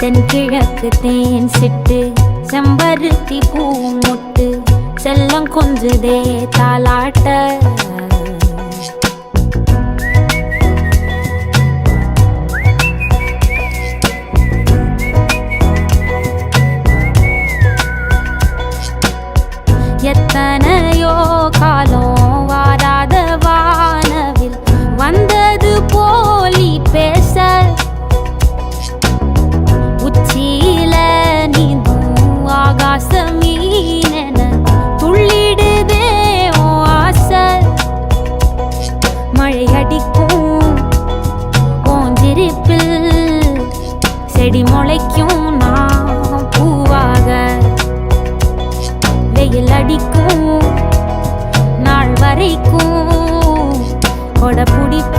தென்கிழக்கு தேன் சிட்டு செம்பருத்தி பூ முட்டு செல்லம் கொஞ்சுதே தாலாட்ட எத்தனையோ காலம் வாராத வானவில் வந்தது போலி பேச உச்சியில நீந்தும் ஆகாச மீனென துள்ளிடுதே ஆசை மழை அடிக்கும் ஓஞ்சிருப்பில் செடி முளைக்கும் நான் பூவாக வெயில் அடிக்கும் நாள் வரைக்கும் கொடை பிடிப்ப